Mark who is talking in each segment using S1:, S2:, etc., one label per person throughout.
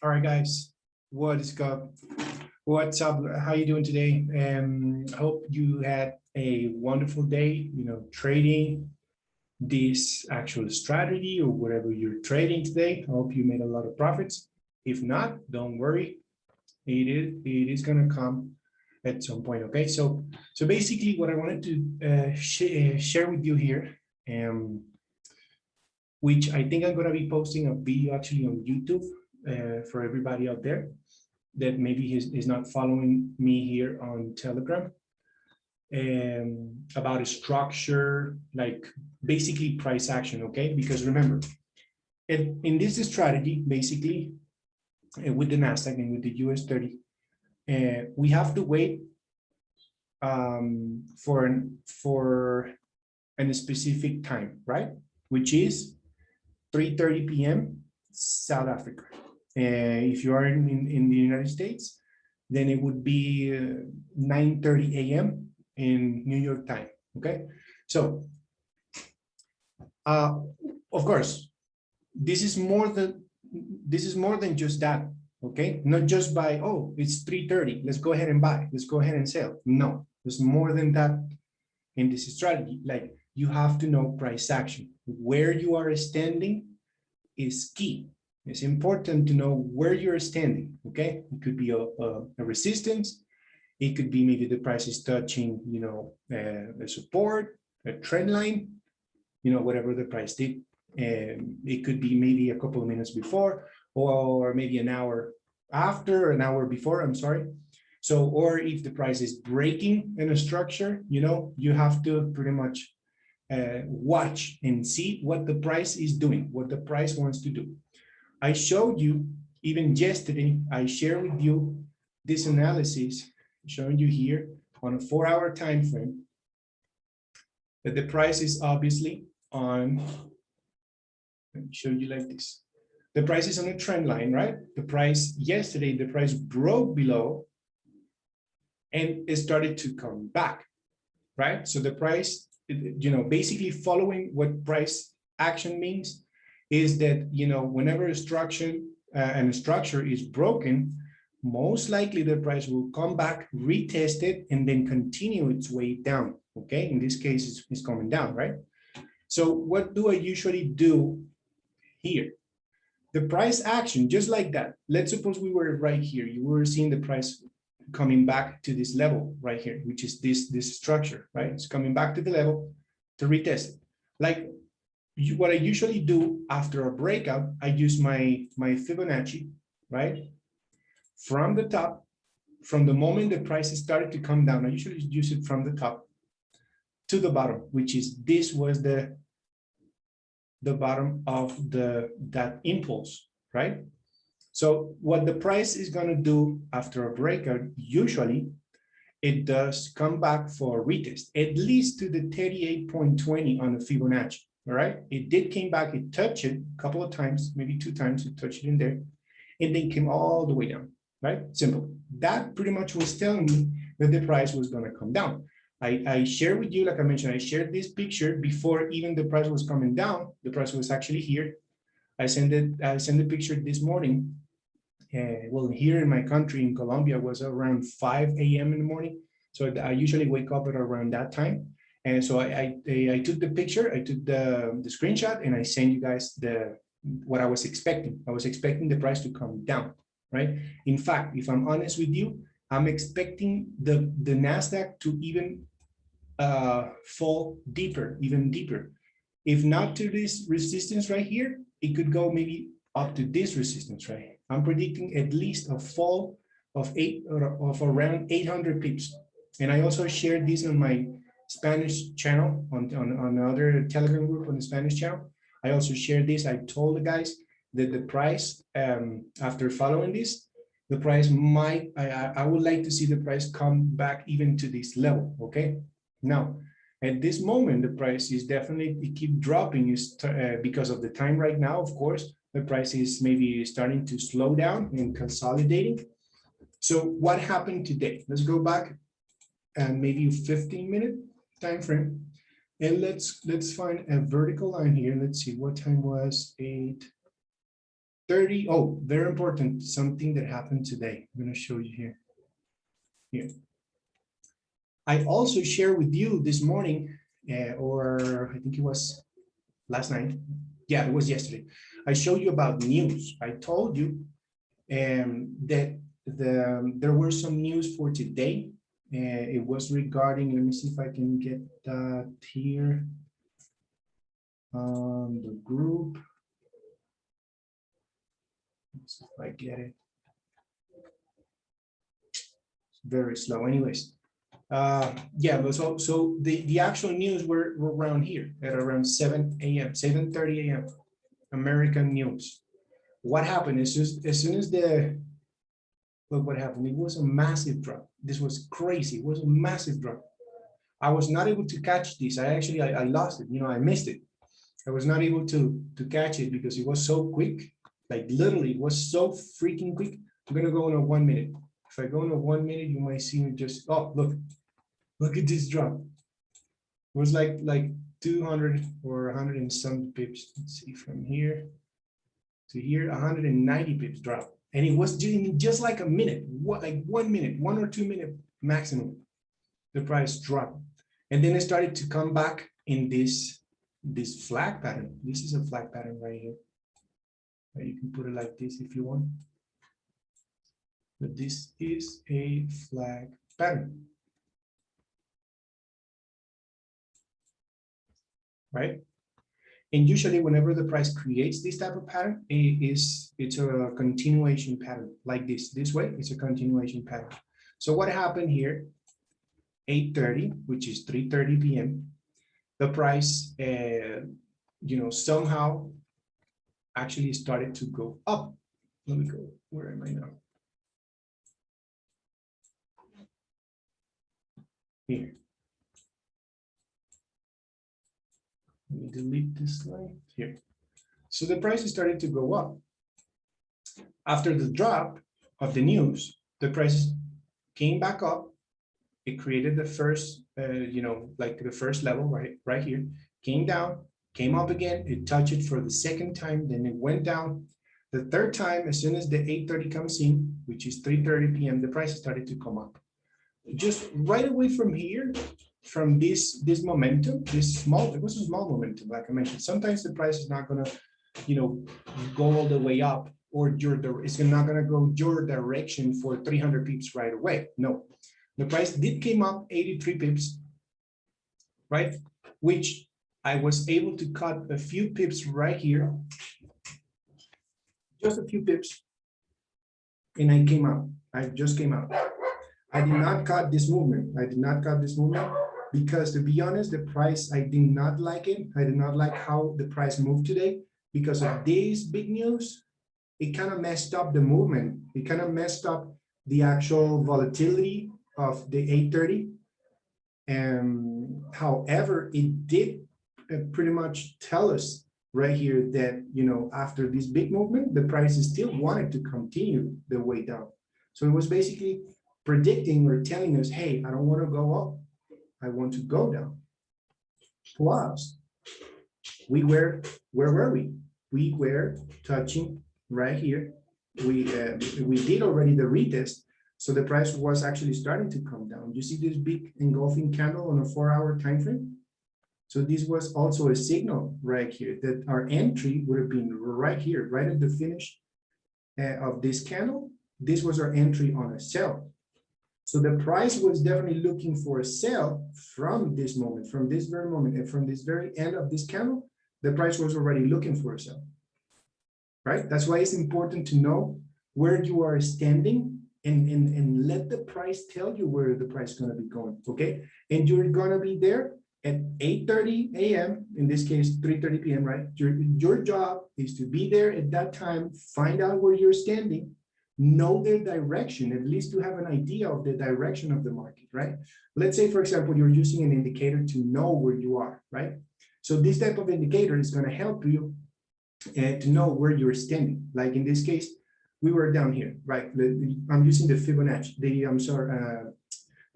S1: All right, guys, what is up? What's up? How you doing today? Hope you had a wonderful day, trading this actual strategy or whatever you're trading today. I hope you made a lot of profits. If not, don't worry. It is going to come at some point. Okay, so basically what I wanted to share with you here, which I think I'm going to be posting a video actually on YouTube for everybody out there that maybe is not following me here on Telegram, about a structure, like basically price action, okay? Because remember, in this strategy, basically, with the NASDAQ and with the US 30, we have to wait for a specific time, right? Which is 3:30 p.m. South Africa. If you are in the United States, then it would be 9:30 a.m. in New York time. Okay, so of course, this is more than just that. Okay, not just by, oh, it's 3:30, let's go ahead and buy, let's go ahead and sell. No, there's more than that in this strategy. Like, you have to know price action. Where you are standing is key. It's important to know where you're standing, okay? It could be a resistance. It could be maybe the price is touching, a support, a trend line, whatever the price did. It could be maybe a couple of minutes before, or maybe an hour after, an hour before, I'm sorry. So, or if the price is breaking in a structure, you have to pretty much watch and see what the price is doing, what the price wants to do. I showed you, even yesterday, I shared with you this analysis, showing you here on a 4-hour time frame, that the price is obviously on, let me show you like this. The price is on a trend line, right? The price yesterday, the price broke below and it started to come back, right? So the price, basically following what price action means is that, whenever a structure is broken, most likely the price will come back, retest it, and then continue its way down. Okay, in this case, it's coming down, right? So what do I usually do here? The price action, just like that. Let's suppose we were right here. You were seeing the price coming back to this level right here, which is this structure, right? It's coming back to the level to retest it. Like, what I usually do after a breakout, I use my Fibonacci, right? From the top, from the moment the price started to come down, I usually use it from the top to the bottom, which is, this was the bottom of that impulse, right? So what the price is going to do after a breakout, usually it does come back for a retest, at least to the 38.20 on the Fibonacci. All right, it did came back, it touched it a couple of times, maybe 2 times, it touched it in there, and then came all the way down, right? Simple. That pretty much was telling me that the price was going to come down. I shared with you, like I mentioned, I shared this picture before even the price was coming down. The price was actually here. I sent the picture this morning. Well, here in my country, in Colombia, it was around 5 a.m. in the morning. So I usually wake up at around that time. And so I took the picture, I took the screenshot, and I sent you guys what I was expecting. I was expecting the price to come down, right? In fact, if I'm honest with you, I'm expecting the NASDAQ to even fall deeper, even deeper. If not to this resistance right here, it could go maybe up to this resistance, right? I'm predicting at least a fall of around 800 pips. And I also shared this on my Spanish channel, on another Telegram group on the Spanish channel. I also shared this. I told the guys that the price, after following this, the price might, I would like to see the price come back even to this level, okay? Now, at this moment, the price is definitely keep dropping because of the time right now, of course. The price is maybe starting to slow down and consolidating. So what happened today? Let's go back and maybe 15-minute time frame, and let's find a vertical line here. Let's see, what time was 8:30. 30. Oh, very important. Something that happened today. I'm going to show you here. Here. I also shared with you this morning, or I think it was last night. Yeah, it was yesterday. I showed you about news. I told you that there were some news for today. It was regarding, let me see if I can get that here on the group. Let's see if I get it. It's very slow. Anyways, yeah, but so the actual news were around here at around 7 a.m., 7:30 a.m. American news. What happened is just as soon as the look what happened, it was a massive drop. This was crazy. It was a massive drop. I was not able to catch this. I lost it. You know, I missed it. I was not able to catch it because it was so quick. Like literally, it was so freaking quick. I'm gonna go in a 1 minute. If I go in a 1 minute, you might see me just, oh, look at this drop. It was like 200 or 100 and some pips. Let's see, from here to here, 190 pips drop. And it was just like a minute, like 1 minute, 1 or 2 minute maximum. The price dropped. And then it started to come back in this flag pattern. This is a flag pattern right here. You can put it like this if you want. But this is a flag pattern. Right? And usually whenever the price creates this type of pattern, it's a continuation pattern like this way. It's a continuation pattern. So what happened here, 8:30, which is 3:30 p.m., the price, you know, somehow actually started to go up. Let me go, where am I now? Here. Let me delete this slide here. So the price started to go up. After the drop of the news, the price came back up. It created the first, you know, like the first level right here, came down, came up again. It touched it for the second time, then it went down. The third time, as soon as the 8:30 comes in, which is 3:30 p.m., the price started to come up. Just right away from here, from this momentum, it was a small momentum, like I mentioned. Sometimes the price is not gonna, you know, go all the way up, or it's not gonna go your direction for 300 pips right away. No, the price did came up 83 pips, right? Which I was able to cut a few pips right here, just a few pips, and I came out. I just came out. I did not cut this movement. I did not cut this movement because, to be honest, the price, I did not like it. I did not like how the price moved today because of this big news. It kind of messed up the movement. It kind of messed up the actual volatility of the 8:30. However, it did pretty much tell us right here that, you know, after this big movement, the price still wanted to continue the way down. So it was basically predicting or telling us, hey, I don't want to go up. I want to go down. Plus, where were we? We were touching right here. We did already the retest. So the price was actually starting to come down. You see this big engulfing candle on a 4-hour time frame? So this was also a signal right here that our entry would have been right here, right at the finish of this candle. This was our entry on a sell. So the price was definitely looking for a sell from this moment, from this very moment, and from this very end of this candle, the price was already looking for a sell, right? That's why it's important to know where you are standing and let the price tell you where the price is going to be going, okay? And you're going to be there at 8:30 a.m., in this case, 3:30 p.m., right? Your job is to be there at that time, find out where you're standing, know their direction, at least to have an idea of the direction of the market, right? Let's say, for example, you're using an indicator to know where you are, right? So this type of indicator is going to help you to know where you're standing. Like in this case, we were down here, right? I'm using the Fibonacci,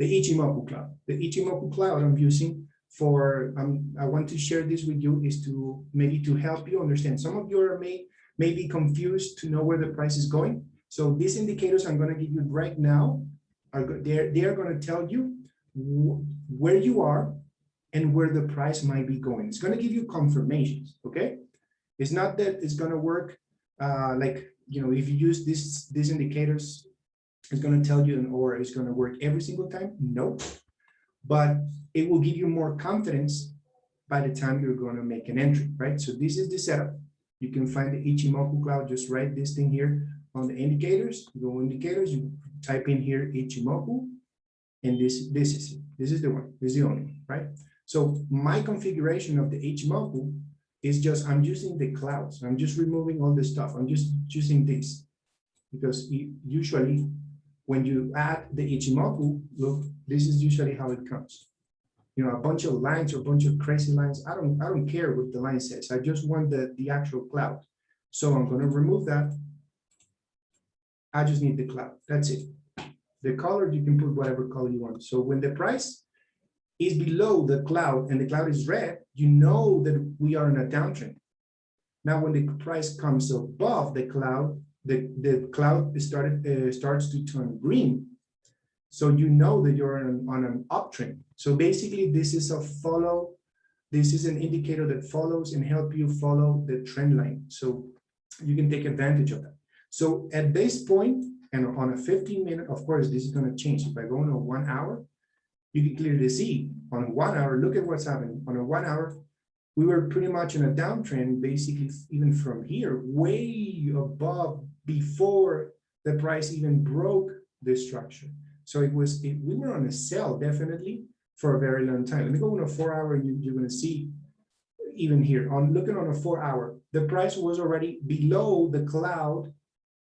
S1: the Ichimoku cloud. The Ichimoku cloud I'm using for, I want to share this with you is to maybe to help you understand. Some of you maybe confused to know where the price is going. So these indicators I'm going to give you right now they're going to tell you where you are and where the price might be going. It's going to give you confirmations. Okay, it's not that it's going to work like, you know, if you use these indicators, it's going to tell you, or it's going to work every single time. No, but it will give you more confidence by the time you're going to make an entry, right? So this is the setup. You can find the Ichimoku cloud. Just write this thing here on the indicators. Go indicators. You type in here Ichimoku, and this is it. This is the one. This is the only one, right? So my configuration of the Ichimoku is just, I'm using the clouds. I'm just removing all this stuff. I'm just using this because usually when you add the Ichimoku, look, this is usually how it comes. You know, a bunch of lines or a bunch of crazy lines. I don't care what the line says. I just want the actual cloud. So I'm going to remove that. I just need the cloud. That's it. The color, you can put whatever color you want. So when the price is below the cloud and the cloud is red, you know that we are in a downtrend. Now, when the price comes above the cloud, the cloud starts to turn green. So you know that you're on an uptrend. So basically, this is an indicator that follows and help you follow the trend line. So you can take advantage of that. So at this point, and on a 15-minute, of course, this is going to change. If I go on a 1 hour, you can clearly see on 1 hour, look at what's happening. On a 1 hour, we were pretty much in a downtrend, basically, even from here, way above before the price even broke the structure. So we were on a sell definitely for a very long time. Let me go on a 4 hour and you're going to see even here looking on a 4 hour, the price was already below the cloud,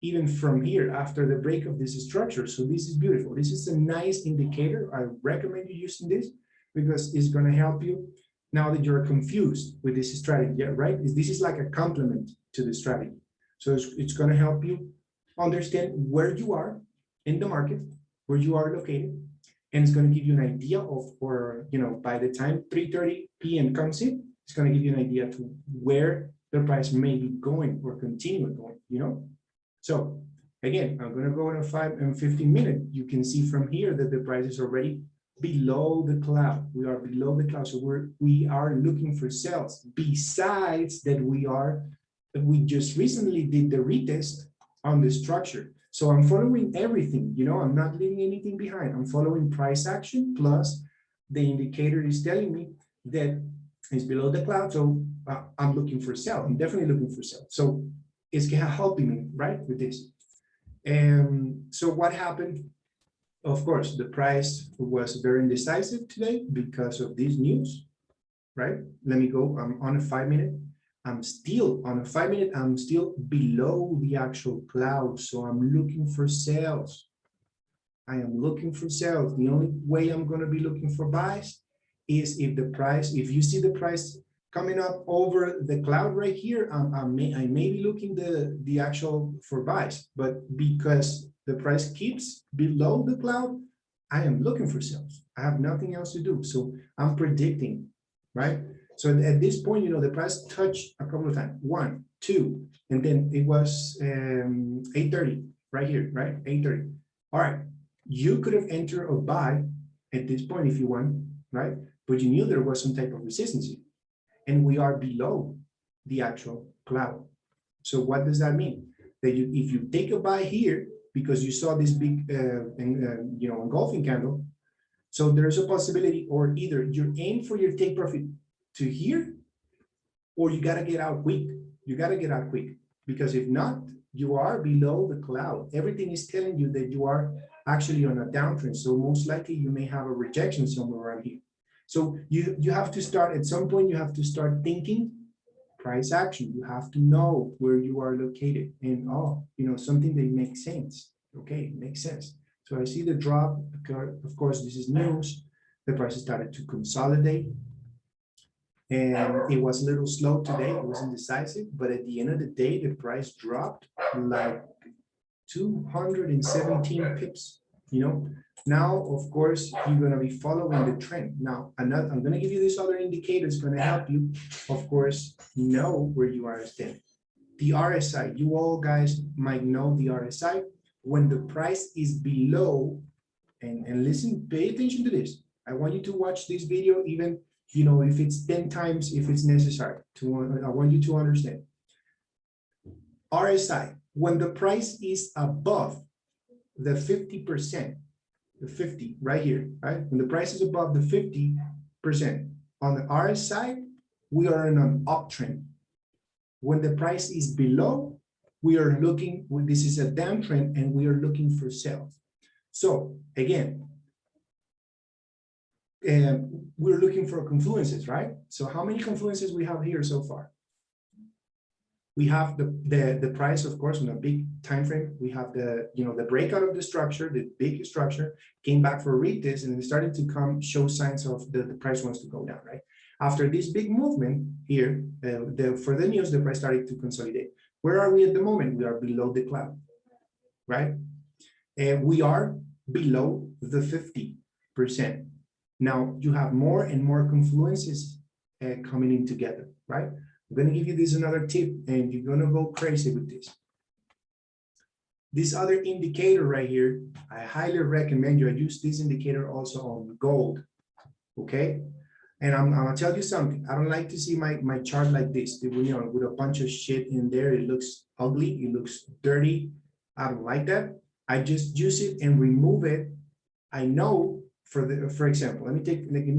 S1: even from here after the break of this structure. So this is beautiful. This is a nice indicator. I recommend you using this because it's going to help you now that you're confused with this strategy, right? This is like a complement to the strategy. So it's going to help you understand where you are in the market, where you are located, and it's going to give you an idea of where, you know, by the time 3:30 p.m. comes in, it's going to give you an idea to where the price may be going or continue going, you know? So again, I'm going to go in a 5 and 15 minute. You can see from here that the price is already below the cloud. We are below the cloud. So we are looking for sales. Besides that, we just recently did the retest on the structure. So I'm following everything, you know, I'm not leaving anything behind. I'm following price action plus the indicator is telling me that it's below the cloud. So I'm looking for sell. I'm definitely looking for sell. So it's helping me, right, with this. And so what happened? Of course, the price was very indecisive today because of this news, right? Let me go. I'm on a 5 minute. I'm still on a 5 minute. I'm still below the actual cloud. So I'm looking for sales. I am looking for sales. The only way I'm going to be looking for buys is if you see the price coming up over the cloud right here, I may be looking the actual for buys, but because the price keeps below the cloud, I am looking for sales. I have nothing else to do. So I'm predicting, right? So at this point, you know, the price touched a couple of times, 1, 2, and then it was 8:30 right here, right? 8:30. All right. You could have entered a buy at this point if you want, right? But you knew there was some type of resistance here. And we are below the actual cloud. So what does that mean? That if you take a buy here, because you saw this big, you know, engulfing candle, so there's a possibility, or either you aim for your take profit to here, or you got to get out quick. You got to get out quick, because if not, you are below the cloud. Everything is telling you that you are actually on a downtrend. So most likely you may have a rejection somewhere around here. So you have to start, at some point, you have to start thinking price action. You have to know where you are located and, you know, something that makes sense. Okay, makes sense. So I see the drop. Of course, this is news. The price started to consolidate. And it was a little slow today. It was indecisive. But at the end of the day, the price dropped like 217 pips, you know. Now, of course, you're going to be following the trend. Now, I'm going to give you this other indicator. It's going to help you, of course, know where you are standing. The RSI, you all guys might know the RSI. When the price is below, and listen, pay attention to this. I want you to watch this video, even, you know, if it's 10 times, if it's necessary. I want you to understand. RSI, when the price is above the 50%, the 50 right here, right? When the price is above the 50% on the RSI, we are in an uptrend. When the price is below, we are looking, this is a downtrend and we are looking for sales. So again, we're looking for confluences, right? So how many confluences we have here so far? We have the price, of course, on a big time frame. We have the, you know, the breakout of the structure, the big structure came back for a retest, and it started to show signs of the price wants to go down, right? After this big movement here, for the news, the price started to consolidate. Where are we at the moment? We are below the cloud, right? And we are below the 50%. Now you have more and more confluences coming in together, right? I'm going to give you this another tip, and you're going to go crazy with this. This other indicator right here, I highly recommend you. I use this indicator also on gold, okay? And I'm going to tell you something. I don't like to see my chart like this, you know, with a bunch of shit in there. It looks ugly. It looks dirty. I don't like that. I just use it and remove it. I know, for example, let me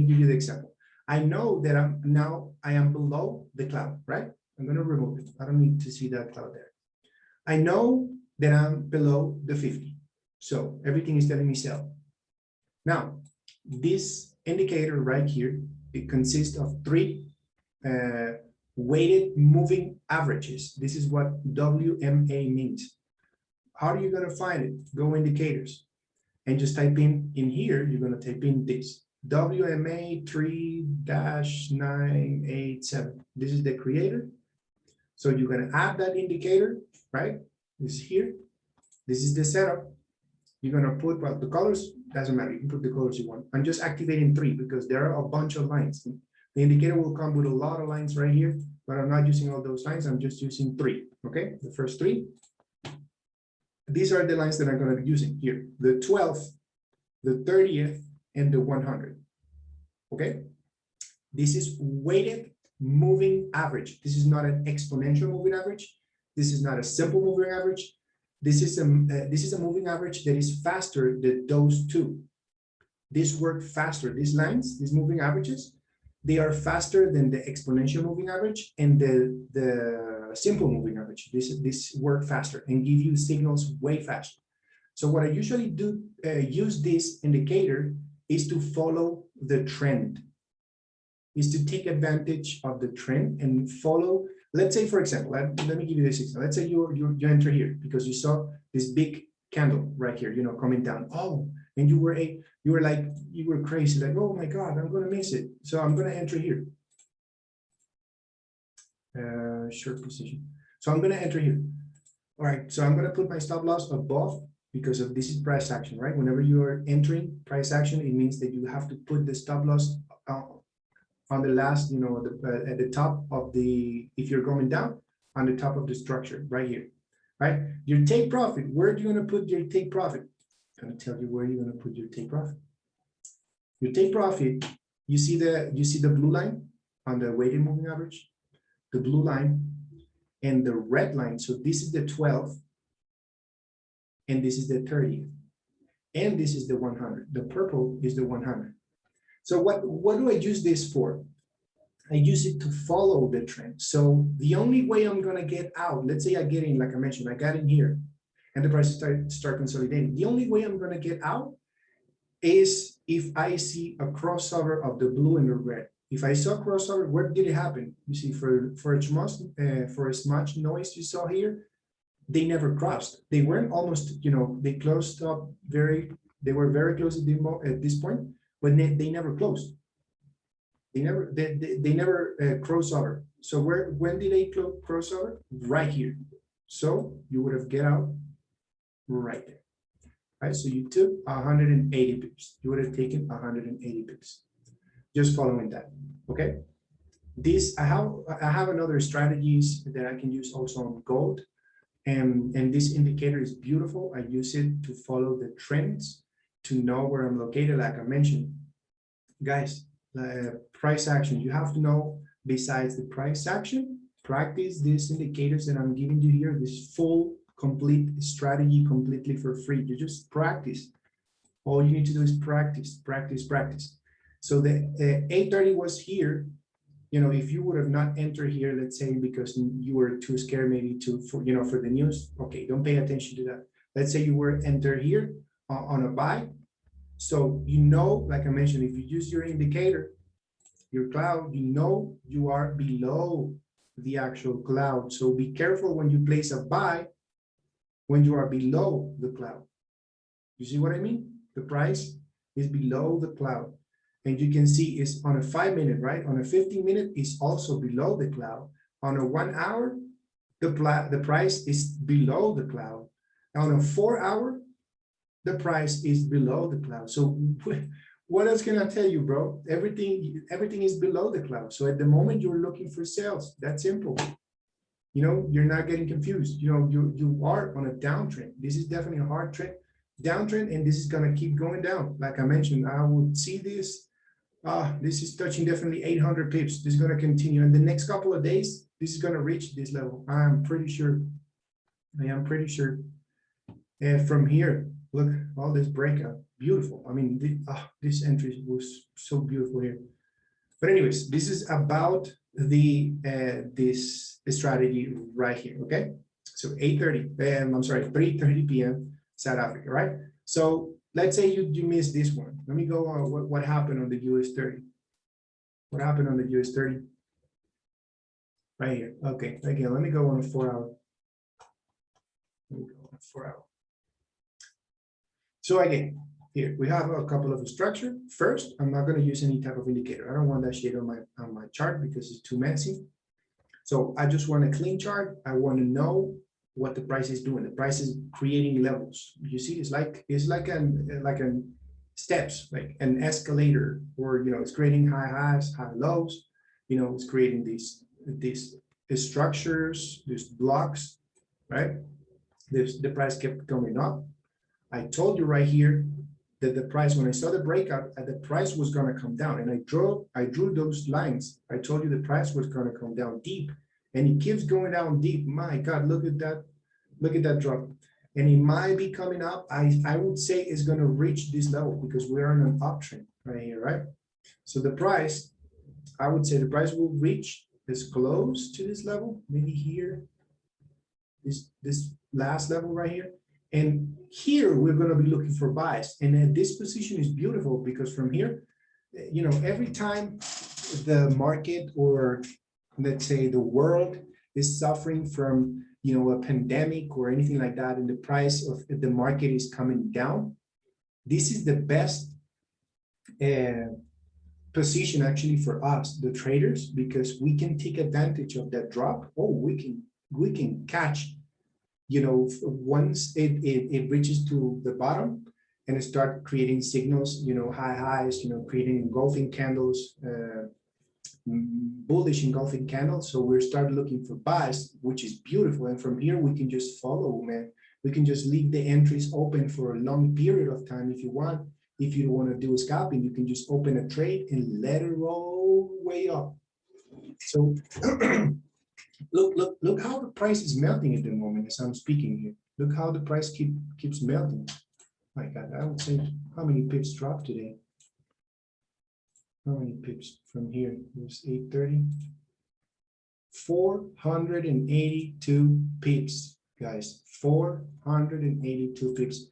S1: give you the example. I know that I am below the cloud, right? I'm going to remove it. I don't need to see that cloud there. I know that I'm below the 50. So everything is telling me sell. Now, this indicator right here, it consists of 3 weighted moving averages. This is what WMA means. How are you going to find it? Go indicators and just type in here, you're going to type in this. WMA 3-987. This is the creator. So you're going to add that indicator, right? This is here. This is the setup. You're going to put, well, the colors, doesn't matter. You can put the colors you want. I'm just activating 3 because there are a bunch of lines. The indicator will come with a lot of lines right here, but I'm not using all those lines. I'm just using 3, okay? The first 3. These are the lines that I'm going to be using here. The 12th, the 30th, and the 100, okay? This is weighted moving average. This is not an exponential moving average. This is not a simple moving average. This is a moving average that is faster than those 2. This work faster. These lines, these moving averages, they are faster than the exponential moving average and the simple moving average. This work faster and give you signals way faster. So what I usually do, use this indicator is to follow the trend, is to take advantage of the trend and follow. Let's say, for example, let me give you this example. Let's say you enter here because you saw this big candle right here, you know, coming down. Oh, and you were crazy, like, oh my God, I'm going to miss it. So I'm going to enter here. Short position. So I'm going to enter here. All right. So I'm going to put my stop loss above because of this is price action, right? Whenever you are entering price action, it means that you have to put the stop loss on the last, you know, at the top of the, if you're going down, on the top of the structure right here, right? Your take profit, where do you want to put your take profit? I'm going to tell you where you're going to put your take profit. Your take profit, you see the blue line on the weighted moving average, the blue line and the red line. So this is the 12th and this is the 30th. And this is the 100. The purple is the 100. So what do I use this for? I use it to follow the trend. So the only way I'm going to get out, let's say I get in, like I mentioned, I got in here and the prices start consolidating. The only way I'm going to get out is if I see a crossover of the blue and the red. If I saw crossover, where did it happen? You see, for as much noise you saw here, they never crossed. They weren't almost, you know, they closed up they were very close at this point, but they never closed. They never cross over. So when did they cross over? Right here. So you would have get out right there. Right? So you took 180 pips. You would have taken 180 pips. Just following that. Okay. This, I have another strategies that I can use also on gold. And this indicator is beautiful. I use it to follow the trends, to know where I'm located, like I mentioned. Guys, price action, you have to know, besides the price action, practice these indicators that I'm giving you here, this full, complete strategy completely for free. You just practice. All you need to do is practice, practice, practice. So the 830 was here. You know, if you would have not entered here, let's say, because you were too scared maybe for the news, okay, don't pay attention to that. Let's say you were entered here on a buy. So, you know, like I mentioned, if you use your indicator, your cloud, you know, you are below the actual cloud. So be careful when you place a buy, when you are below the cloud. You see what I mean? The price is below the cloud. And you can see it's on a 5-minute, right? On a 15-minute, it's also below the cloud. On a 1 hour, the price is below the cloud. On a 4-hour, the price is below the cloud. So what else can I tell you, bro? Everything is below the cloud. So at the moment you're looking for sales, that's simple. You know, you're not getting confused. You know, you are on a downtrend. This is definitely a hard trend, downtrend, and this is gonna keep going down. Like I mentioned, I would see this. This is touching definitely 800 pips. This is going to continue. In the next couple of days, this is going to reach this level. I am pretty sure. From here, look, all this breakout, beautiful. I mean, this entry was so beautiful here. But anyways, this is about this strategy right here, okay? So 3:30 p.m. South Africa, right? So let's say you missed this one. Let me go on what happened on the US 30. What happened on the US 30? Right here. Okay, again, let me go on a 4-hour. Let me go on a 4-hour. So again, here we have a couple of structure. First, I'm not going to use any type of indicator. I don't want that shit on my chart because it's too messy. So I just want a clean chart. I want to know what the price is doing. The price is creating levels. You see, it's like an steps, like an escalator, or it's creating high highs, high lows. It's creating these structures, these blocks, right? The price kept going up. I told you right here that the price, when I saw the breakout, the price was going to come down, and I drew those lines. I told you the price was going to come down deep, and it keeps going down deep. My God, look at that drop. And it might be coming up. I would say it's going to reach this level because we're on an uptrend right here, right? So the price, I would say the price will reach as close to this level, maybe here, this last level right here. And here we're going to be looking for buys. And this position is beautiful because from here, every time the market, or let's say the world, is suffering from a pandemic or anything like that, and the price of the market is coming down, this is the best position actually for us, the traders, because we can take advantage of that drop. Oh, we can catch, once it reaches to the bottom and start creating signals, high highs, creating engulfing candles, bullish engulfing candles. So we're starting looking for buys, which is beautiful. And from here, we can just follow, man. We can just leave the entries open for a long period of time if you want. If you don't want to do a scalping, you can just open a trade and let it roll way up. So look how the price is melting at the moment as I'm speaking here. Look how the price keeps melting. My God, I would say, how many pips dropped today? How many pips from here? It was 830. 482 pips, guys. 482 pips.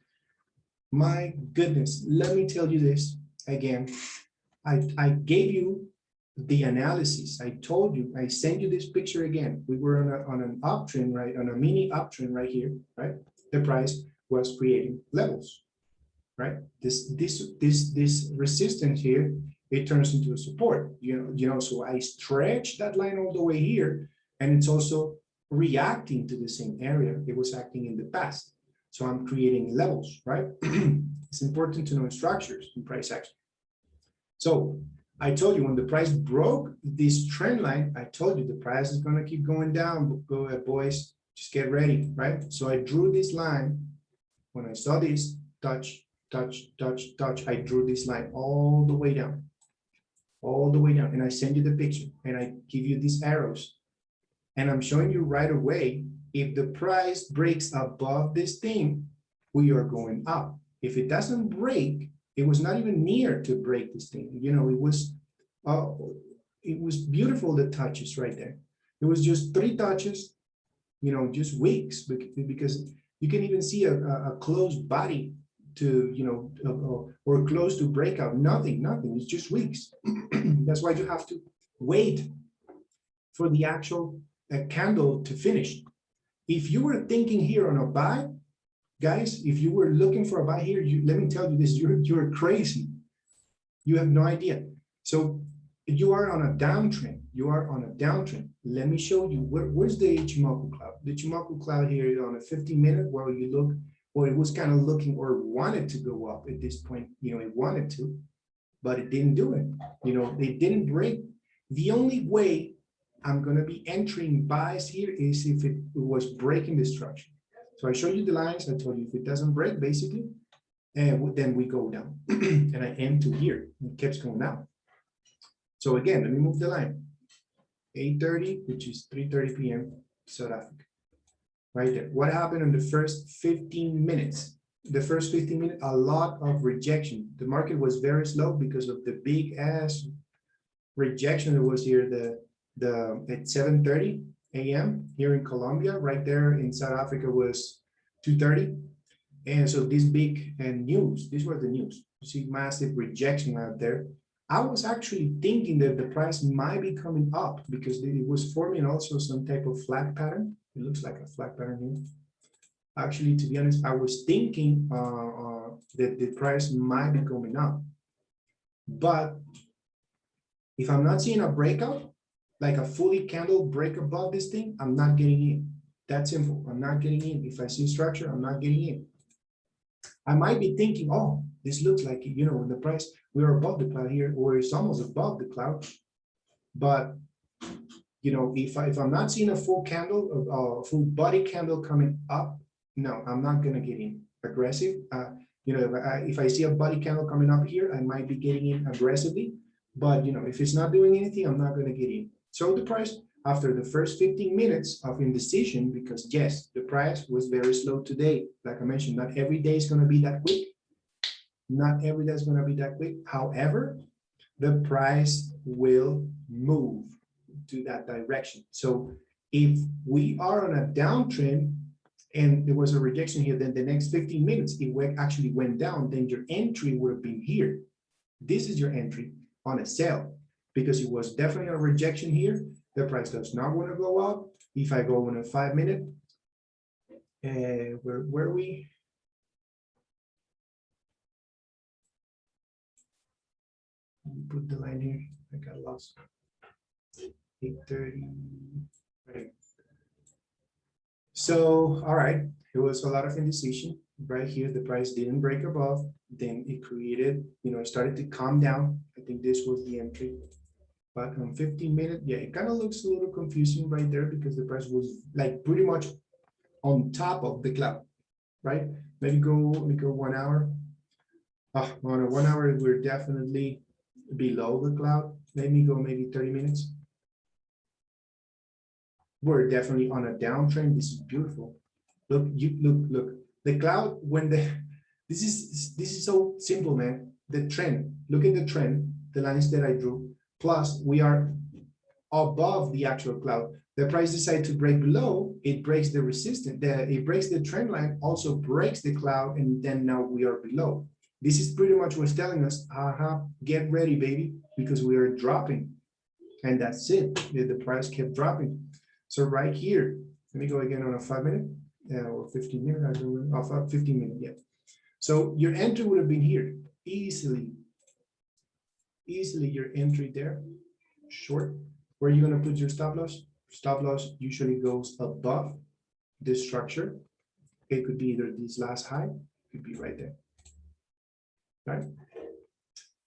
S1: My goodness, let me tell you this again. I gave you the analysis. I told you, I sent you this picture again. We were on an uptrend, right? On a mini uptrend right here, right? The price was creating levels, right? This resistance here, it turns into a support, so I stretch that line all the way here, and it's also reacting to the same area it was acting in the past. So I'm creating levels, right? It's important to know structures in price action. So I told you when the price broke this trend line, I told you the price is going to keep going down. Go ahead, boys, just get ready, right? So I drew this line. When I saw this touch, I drew this line all the way down, and I send you the picture and I give you these arrows. And I'm showing you right away, if the price breaks above this thing, we are going up. If it doesn't break, it was not even near to break this thing. You know, it was beautiful, the touches right there. It was just 3 touches, you know, just weeks, because you can even see a closed body to, you know, or close to breakout. Nothing, it's just weeks. That's why you have to wait for the actual candle to finish. If you were thinking here on a buy, guys, if you were looking for a buy here, let me tell you this, you're crazy. You have no idea. So you are on a downtrend. Let me show you where's the Ichimoku cloud. The Ichimoku cloud here on a 15-minute, where you look, well, it was kind of looking or wanted to go up at this point. You know, it wanted to, but it didn't do it. You know, it didn't break. The only way I'm going to be entering buys here is if it was breaking the structure. So I showed you the lines. I told you if it doesn't break, basically, and then we go down. And I end to here. It keeps going down. So again, let me move the line. 8:30, which is 3:30 p.m. South Africa. Right there. What happened in the first 15 minutes? The first 15 minutes, a lot of rejection. The market was very slow because of the big ass rejection that was here at 7:30 a.m. here in Colombia. Right there in South Africa was 2:30. And so this big news, these were the news. You see massive rejection out there. I was actually thinking that the price might be coming up because it was forming also some type of flag pattern. It looks like a flag pattern here. Actually, to be honest, I was thinking that the price might be going up. But if I'm not seeing a breakout, like a fully candle break above this thing, I'm not getting in. That's simple. I'm not getting in. If I see structure, I'm not getting in. I might be thinking, oh, this looks like, you know, the price, we are above the cloud here, or it's almost above the cloud. But, you know, if I'm not seeing a full candle, a full body candle coming up, no, I'm not going to get in aggressive. You know, if I see a body candle coming up here, I might be getting in aggressively. But, you know, if it's not doing anything, I'm not going to get in. So the price, after the first 15 minutes of indecision, because yes, the price was very slow today. Like I mentioned, not every day is going to be that quick. Not every day is going to be that quick. However, the price will move to that direction. So if we are on a downtrend and there was a rejection here, then the next 15 minutes, it actually went down, then your entry would have been here. This is your entry on a sell, because it was definitely a rejection here. The price does not want to go up. If I go on a 5-minute, where were we? Put the line here. I got lost. 8:30. Right. So, all right, it was a lot of indecision. Right here, the price didn't break above. Then it created, you know, it started to calm down. I think this was the entry. But on 15-minute, yeah, it kind of looks a little confusing right there because the price was like pretty much on top of the cloud, right? Maybe go, let me go 1 hour. On a 1 hour, we're definitely below the cloud. Let me go maybe 30 minutes. We're definitely on a downtrend. This is beautiful. Look, look. The cloud, when this is so simple, man. The trend, look at the trend, the lines that I drew, plus we are above the actual cloud. The price decides to break below, it breaks the resistance, it breaks the trend line, also breaks the cloud, and then now we are below. This is pretty much what's telling us, get ready, baby, because we are dropping. And that's it. The price kept dropping. So right here, let me go again on a 5-minute or 15-minute. I don't know, 15-minute, yeah. So your entry would have been here easily. Easily your entry there, short. Where are you going to put your stop loss? Stop loss usually goes above this structure. It could be either this last high, it could be right there. Right?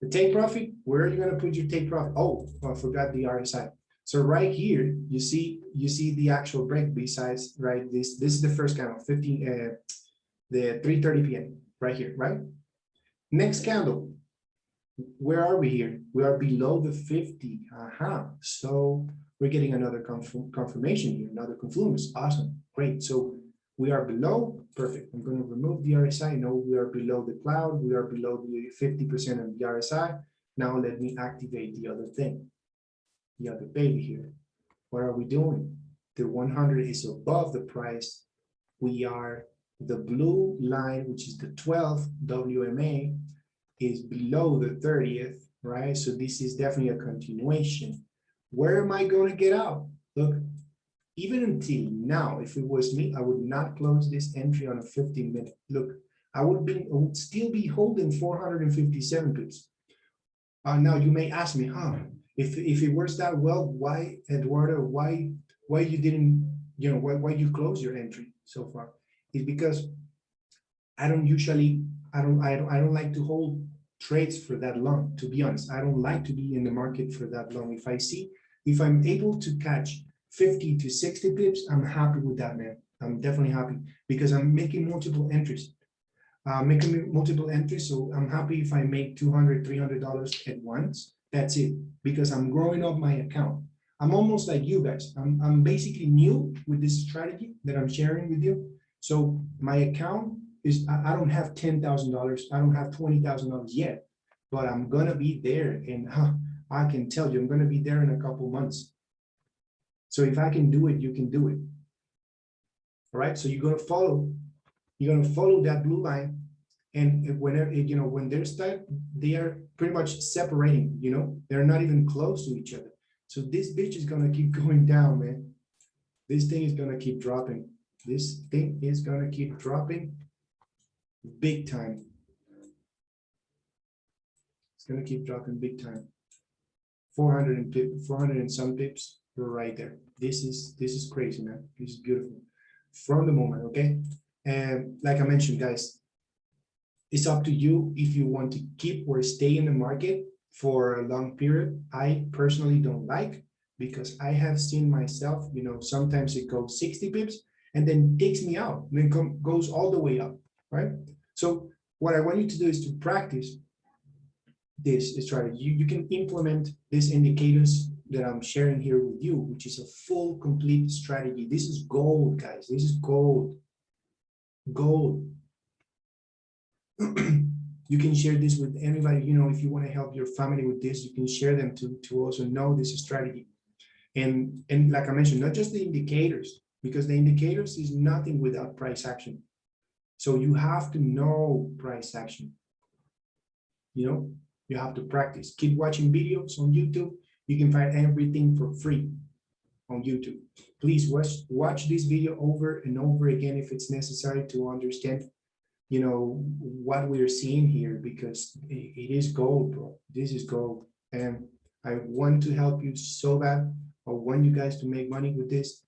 S1: The take profit, where are you going to put your take profit? Oh, I forgot the RSI. So right here, you see the actual break besides, right? This is the first candle, the 3:30 p.m. right here, right? Next candle, where are we here? We are below the 50. So we're getting another confirmation here, another confluence. Awesome, great. So we are below, perfect. I'm going to remove the RSI. No, we are below the cloud. We are below the 50% of the RSI. Now let me activate the other thing, the other baby here. What are we doing? The 100 is above the price. We are, the blue line, which is the 12th WMA, is below the 30th, right? So this is definitely a continuation. Where am I going to get out? Look, even until now, if it was me, I would not close this entry on a 15-minute. Look, I would still be holding 457 pips. Now you may ask me, if it works that well, why, Eduardo, why you didn't, why you close your entry so far? It's because I don't like to hold trades for that long, to be honest. I don't like to be in the market for that long. If I'm able to catch 50 to 60 pips, I'm happy with that, man. I'm definitely happy because I'm making multiple entries. So I'm happy if I make $200, $300 at once. That's it, because I'm growing up my account. I'm almost like you guys. I'm basically new with this strategy that I'm sharing with you. So my account is, I don't have $10,000. I don't have $20,000 yet, but I'm going to be there. And I can tell you, I'm going to be there in a couple months. So if I can do it, you can do it. All right. So you're going to follow that blue line. And whenever, when they are pretty much separating, they're not even close to each other. So this bitch is going to keep going down, man. This thing is going to keep dropping. This thing is going to keep dropping big time. It's going to keep dropping big time. 400 and some pips, we're right there. This is crazy, man. This is beautiful from the moment, okay? And like I mentioned, guys, it's up to you if you want to keep or stay in the market for a long period. I personally don't like, because I have seen myself, sometimes it goes 60 pips and then takes me out, and then goes all the way up, right? So what I want you to do is to practice this strategy. You can implement these indicators that I'm sharing here with you, which is a full, complete strategy. This is gold, guys. This is gold. Gold. You can share this with anybody, if you want to help your family with this, you can share them to also know this strategy. And like I mentioned, not just the indicators, because the indicators is nothing without price action. So you have to know price action. You have to practice. Keep watching videos on YouTube. You can find everything for free on YouTube. Please watch this video over and over again if it's necessary to understand what we're seeing here, because it is gold, bro. This is gold. And I want to help you so bad. I want you guys to make money with this.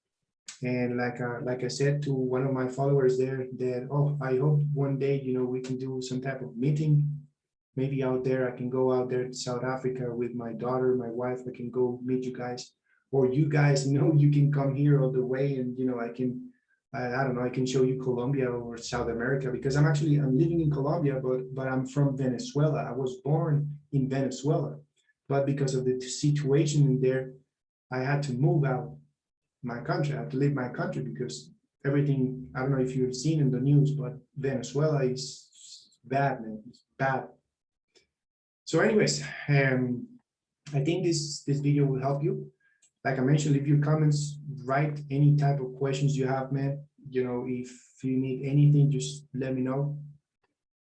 S1: And like I said to one of my followers there, that, I hope one day, we can do some type of meeting. Maybe out there, I can go out there to South Africa with my daughter, my wife. I can go meet you guys, or you guys, you can come here all the way, and I don't know, I can show you Colombia or South America, because I'm living in Colombia, but I'm from Venezuela. I was born in Venezuela, but because of the situation in there, I had to move out my country. I had to leave my country because everything, I don't know if you've seen in the news, but Venezuela is bad, man. It's bad. So anyways, I think this video will help you. Like I mentioned, leave your comments, write any type of questions you have, man. If you need anything, just let me know.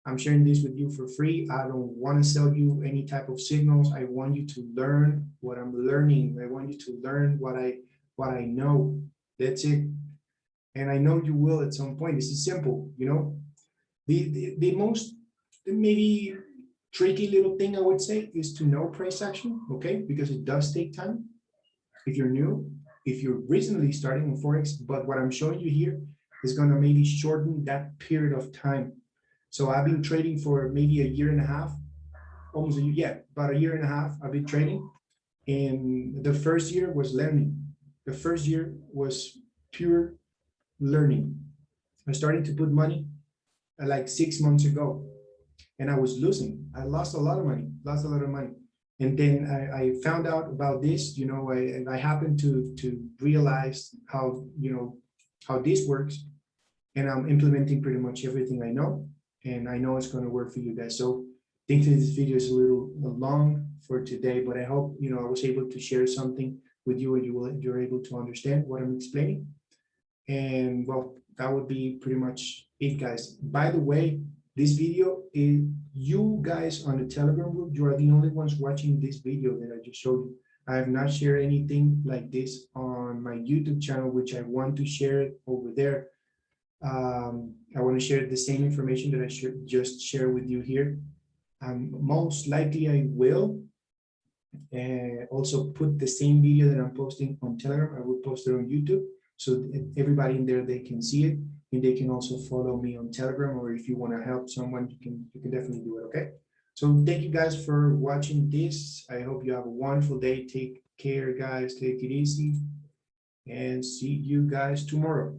S1: I'm sharing this with you for free. I don't want to sell you any type of signals. I want you to learn what I'm learning. I want you to learn what I know. That's it. And I know you will at some point. This is simple, The most maybe tricky little thing I would say is to know price action, okay? Because it does take time. If you're new, if you're recently starting on Forex, but what I'm showing you here is going to maybe shorten that period of time. So I've been trading for maybe a year and a half. almost a year, yeah, about a year and a half I've been trading. And the first year was learning. The first year was pure learning. I started to put money like 6 months ago, and I was losing. I lost a lot of money, And then I found out about this, I happened to realize how, how this works, and I'm implementing pretty much everything I know, and I know it's going to work for you guys. So I think this video is a little long for today, but I hope, I was able to share something with you, and you're able to understand what I'm explaining. And well, that would be pretty much it, guys. By the way, this video is, you guys on the Telegram group, you are the only ones watching this video that I just showed you. I have not shared anything like this on my YouTube channel, which I want to share it over there. I want to share the same information that I should just share with you here. Most likely I will also put the same video that I'm posting on Telegram. I will post it on YouTube, so everybody in there, they can see it, and they can also follow me on Telegram, or if you want to help someone, you can definitely do it. Okay. So thank you guys for watching this. I hope you have a wonderful day. Take care, guys. Take it easy, and see you guys tomorrow.